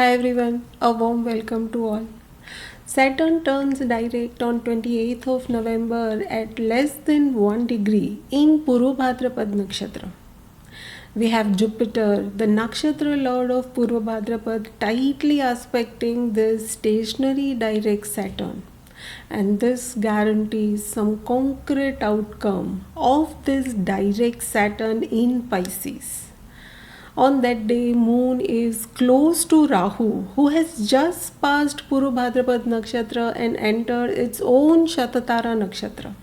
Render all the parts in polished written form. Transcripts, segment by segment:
Hi everyone, a warm welcome to all. Saturn turns direct on 28th of November at less than 1 degree in Purvabhadrapada nakshatra. We have Jupiter, the nakshatra lord of Purvabhadrapada, tightly aspecting this stationary direct Saturn. And this guarantees some concrete outcome of this direct Saturn in Pisces. On that day, moon is close to Rahu, who has just passed Purvabhadrapada nakshatra and entered its own Shatatara nakshatra.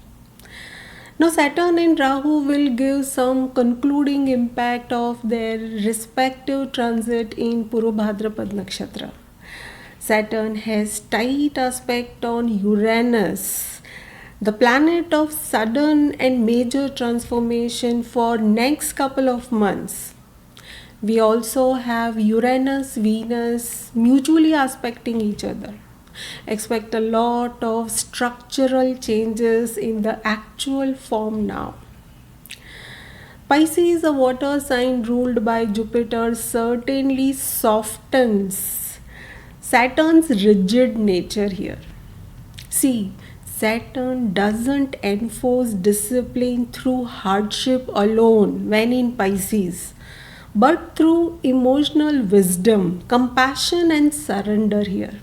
Now, Saturn and Rahu will give some concluding impact of their respective transit in Purvabhadrapada nakshatra. Saturn has tight aspect on Uranus, the planet of sudden and major transformation for next couple of months. We also have Uranus, Venus mutually aspecting each other. Expect a lot of structural changes in the actual form now. Pisces, a water sign ruled by Jupiter, certainly softens Saturn's rigid nature here. See, Saturn doesn't enforce discipline through hardship alone when in Pisces, but through emotional wisdom, compassion, and surrender here.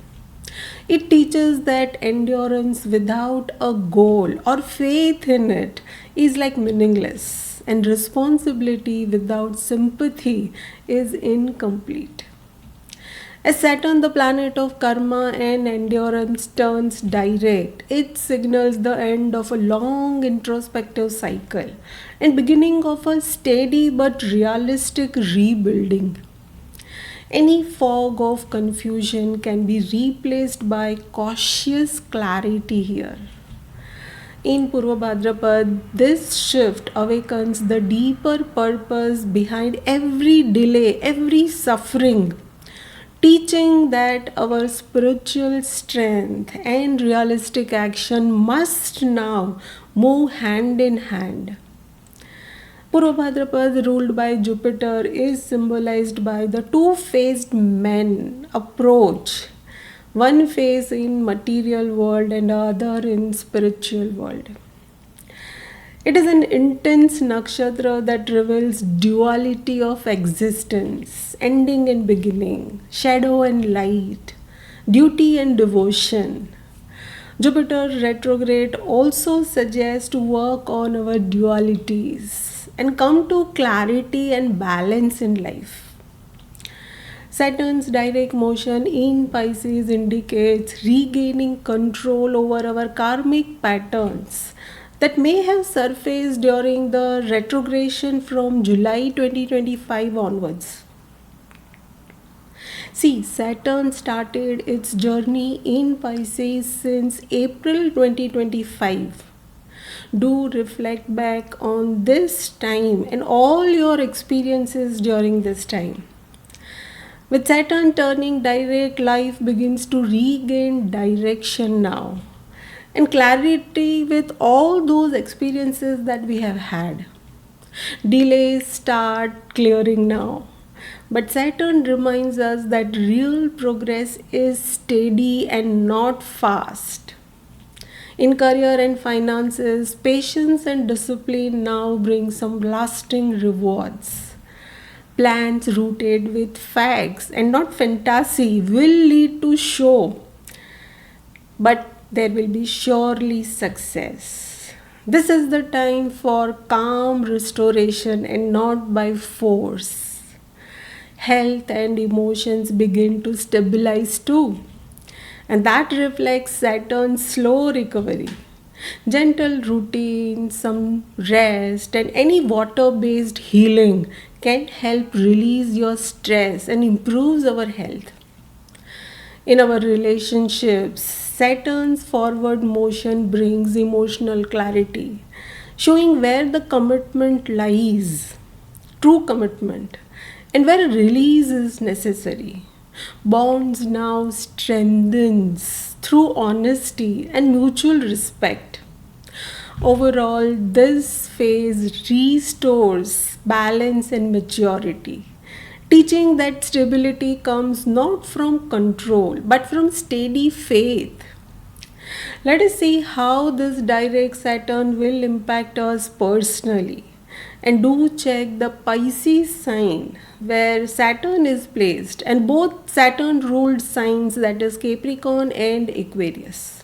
It teaches that endurance without a goal or faith in it is like meaningless, and responsibility without sympathy is incomplete. As Saturn, the planet of karma and endurance, turns direct, it signals the end of a long introspective cycle and beginning of a steady but realistic rebuilding. Any fog of confusion can be replaced by cautious clarity here. In Purvabhadrapada, this shift awakens the deeper purpose behind every delay, every suffering, teaching that our spiritual strength and realistic action must now move hand in hand. Purvabhadrapada, ruled by Jupiter, is symbolized by the two-faced man approach, one face in material world and other in spiritual world. It is an intense nakshatra that reveals duality of existence, ending and beginning, shadow and light, duty and devotion. Jupiter retrograde also suggests to work on our dualities and come to clarity and balance in life. Saturn's direct motion in Pisces indicates regaining control over our karmic patterns that may have surfaced during the retrogression from July 2025 onwards. See, Saturn started its journey in Pisces since April 2025. Do reflect back on this time and all your experiences during this time. With Saturn turning direct, life begins to regain direction now and clarity with all those experiences that we have had. Delays start clearing now. But Saturn reminds us that real progress is steady and not fast. In career and finances, patience and discipline now bring some lasting rewards. Plans rooted with facts and not fantasy will lead to show, but there will be surely success. This is the time for calm restoration and not by force. Health and emotions begin to stabilize too, and that reflects Saturn's slow recovery. Gentle routine, some rest, and any water based healing can help release your stress and improves our health. In our relationships, Saturn's forward motion brings emotional clarity, showing where the commitment lies, true commitment, and where release is necessary. Bonds now strengthens through honesty and mutual respect. Overall, this phase restores balance and maturity, teaching that stability comes not from control but from steady faith. Let us see how this direct Saturn will impact us personally. And do check the Pisces sign where Saturn is placed, and both Saturn ruled signs, that is Capricorn and Aquarius.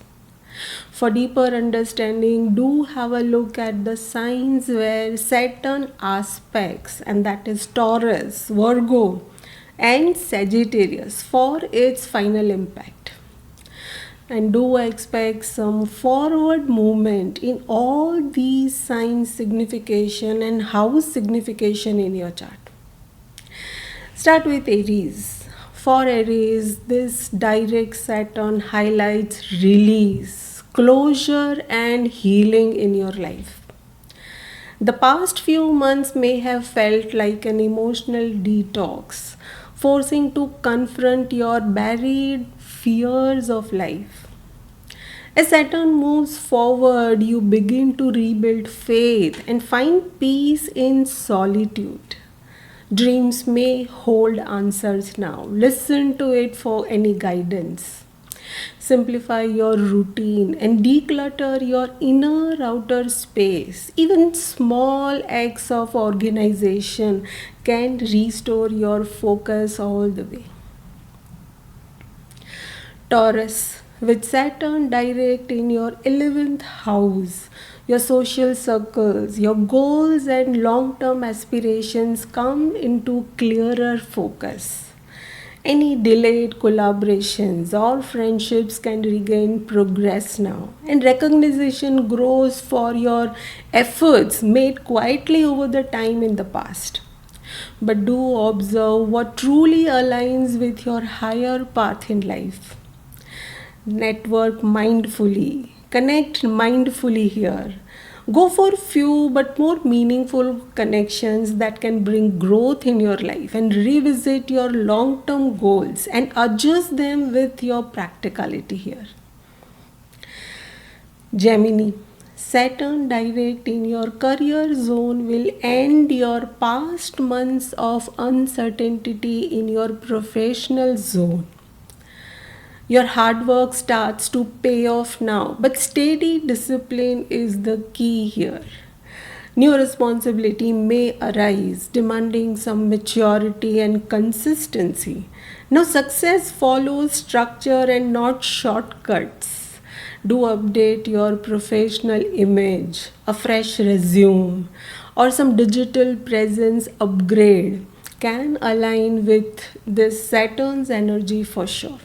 For deeper understanding, do have a look at the signs where Saturn aspects, and that is Taurus, Virgo, and Sagittarius for its final impact. And do expect some forward movement in all these signs' signification and house signification in your chart. Start with Aries. For Aries, this direct Saturn highlights release, closure, and healing in your life. The past few months may have felt like an emotional detox, forcing to confront your buried fears of life. As Saturn moves forward, you begin to rebuild faith and find peace in solitude. Dreams may hold answers now. Listen to it for any guidance. Simplify your routine and declutter your inner outer space. Even small acts of organization can restore your focus all the way. Taurus, with Saturn direct in your 11th house, your social circles, your goals and long-term aspirations come into clearer focus. Any delayed collaborations or friendships can regain progress now, and recognition grows for your efforts made quietly over the time in the past. But do observe what truly aligns with your higher path in life. Network mindfully, connect mindfully here. Go for few but more meaningful connections that can bring growth in your life, and revisit your long-term goals and adjust them with your practicality here. Gemini, Saturn direct in your career zone will end your past months of uncertainty in your professional zone. Your hard work starts to pay off now, but steady discipline is the key here. New responsibility may arise, demanding some maturity and consistency. Now, success follows structure and not shortcuts. Do update your professional image, a fresh resume, or some digital presence upgrade can align with this Saturn's energy for sure.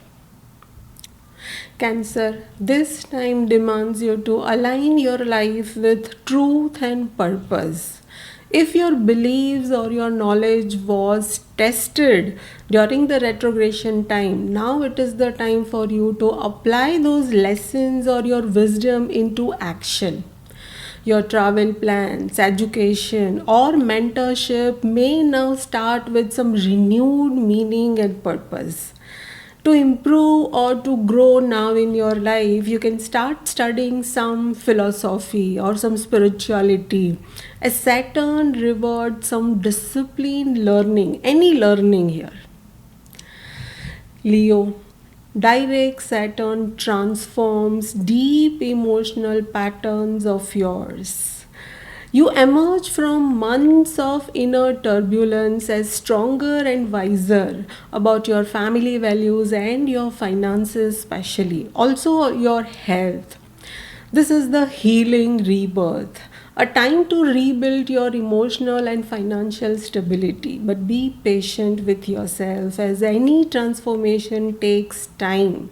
Cancer, this time demands you to align your life with truth and purpose. If your beliefs or your knowledge was tested during the retrogression time, now it is the time for you to apply those lessons or your wisdom into action. Your travel plans, education, or mentorship may now start with some renewed meaning and purpose. To improve or to grow now in your life, you can start studying some philosophy or some spirituality. As Saturn rewards some discipline learning, any learning here. Leo, direct Saturn transforms deep emotional patterns of yours. You emerge from months of inner turbulence as stronger and wiser about your family values and your finances, especially. Also, your health. This is the healing rebirth, a time to rebuild your emotional and financial stability. But be patient with yourself, as any transformation takes time.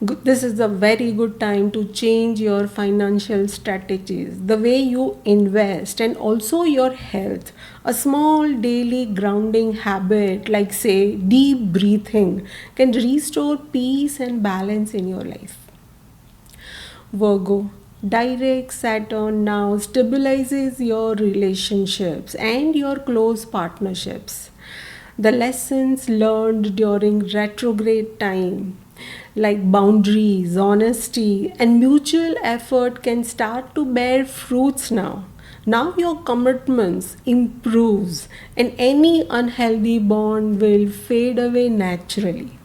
This is a very good time to change your financial strategies, the way you invest, and also your health. A small daily grounding habit, like say deep breathing, can restore peace and balance in your life. Virgo, direct Saturn now stabilizes your relationships and your close partnerships. The lessons learned during retrograde time, like boundaries, honesty, and mutual effort, can start to bear fruits now. Now your commitments improves and any unhealthy bond will fade away naturally.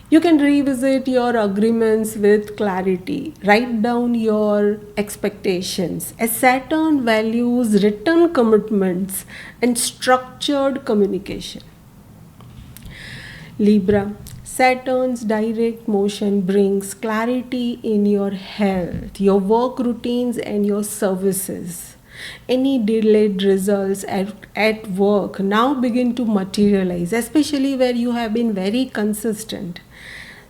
You can revisit your agreements with clarity. Write down your expectations. As Saturn values written commitments and structured communication. Libra, Saturn's direct motion brings clarity in your health, your work routines, and your services. Any delayed results at work now begin to materialize, especially where you have been very consistent.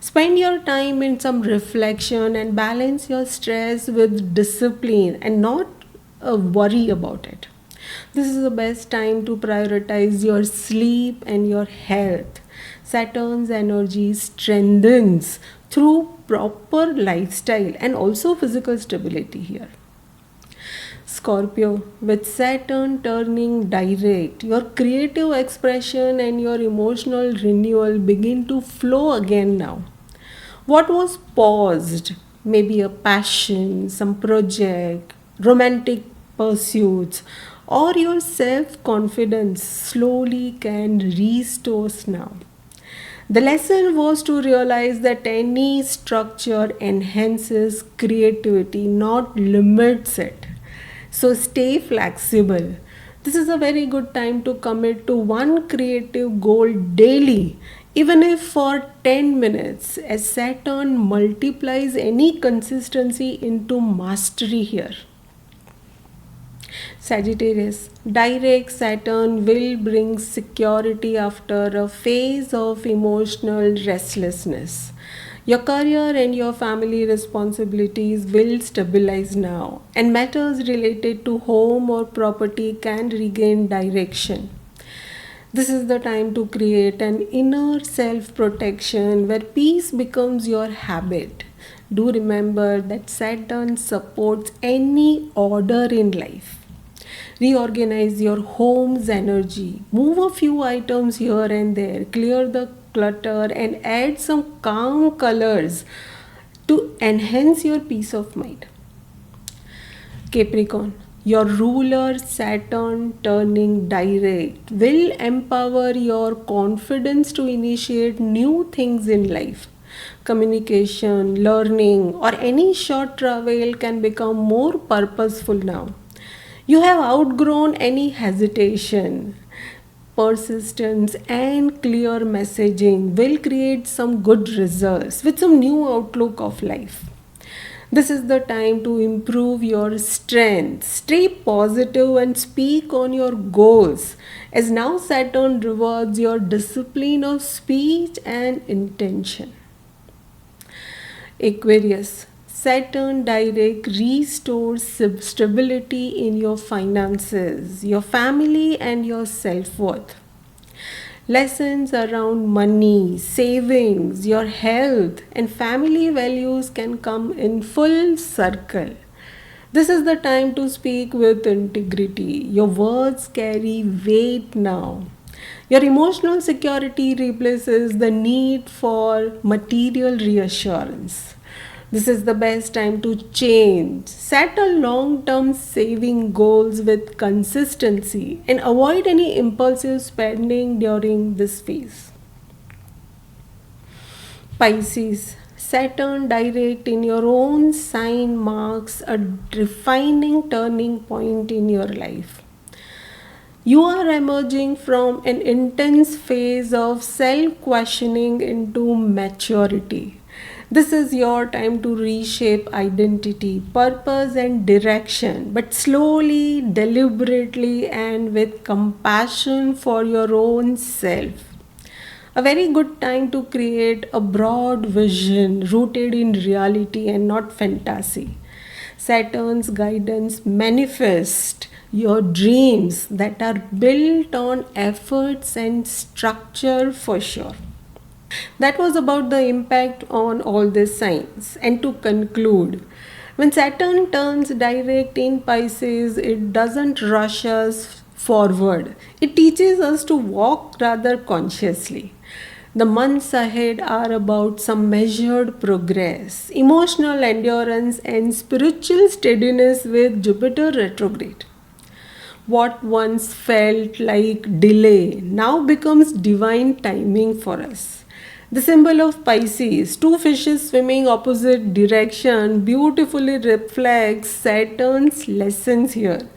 Spend your time in some reflection and balance your stress with discipline and not worry about it. This is the best time to prioritize your sleep and your health. Saturn's energy strengthens through proper lifestyle and also physical stability here. Scorpio, with Saturn turning direct, your creative expression and your emotional renewal begin to flow again now. What was paused, maybe a passion, some project, romantic pursuits, or your self confidence slowly can restore now. The lesson was to realize that any structure enhances creativity, not limits it. So stay flexible. This is a very good time to commit to one creative goal daily, even if for 10 minutes, as Saturn multiplies any consistency into mastery here. Sagittarius, direct Saturn will bring security after a phase of emotional restlessness. Your career and your family responsibilities will stabilize now, and matters related to home or property can regain direction. This is the time to create an inner self protection where peace becomes your habit. Do remember that Saturn supports any order in life. Reorganize your home's energy. Move a few items here and there. Clear the clutter and add some calm colors to enhance your peace of mind. Capricorn, your ruler Saturn turning direct will empower your confidence to initiate new things in life. Communication, learning, or any short travel can become more purposeful now. You have outgrown any hesitation. Persistence and clear messaging will create some good results with some new outlook of life. This is the time to improve your strength. Stay positive and speak on your goals, as now Saturn rewards your discipline of speech and intention. Aquarius, Saturn direct restores stability in your finances, your family, and your self worth. Lessons around money, savings, your health, and family values can come in full circle. This is the time to speak with integrity. Your words carry weight now. Your emotional security replaces the need for material reassurance. This is the best time to change. Set a long term saving goals with consistency and avoid any impulsive spending during this phase. Pisces, Saturn direct in your own sign marks a defining turning point in your life. You are emerging from an intense phase of self questioning into maturity. This is your time to reshape identity, purpose, and direction, but slowly, deliberately, and with compassion for your own self. A very good time to create a broad vision rooted in reality and not fantasy. Saturn's guidance manifest your dreams that are built on efforts and structure for sure. That was about the impact on all these signs. And to conclude, when Saturn turns direct in Pisces, it doesn't rush us forward. It teaches us to walk rather consciously. The months ahead are about some measured progress, emotional endurance, and spiritual steadiness with Jupiter retrograde. What once felt like delay now becomes divine timing for us. The symbol of Pisces, two fishes swimming opposite direction, beautifully reflects Saturn's lessons here.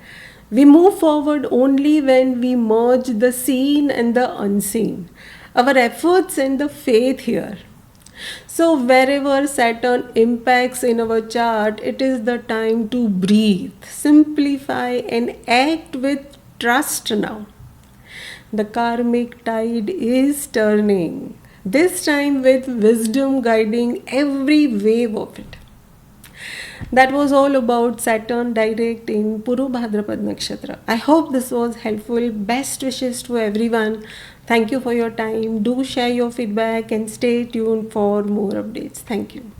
We move forward only when we merge the seen and the unseen. Our efforts and the faith here. So, wherever Saturn impacts in our chart, it is the time to breathe, simplify, and act with trust now. The karmic tide is turning, this time with wisdom guiding every wave of it. That was all about Saturn direct in Purvabhadrapada Nakshatra. I hope this was helpful. Best wishes to everyone. Thank you for your time. Do share your feedback and stay tuned for more updates. Thank you.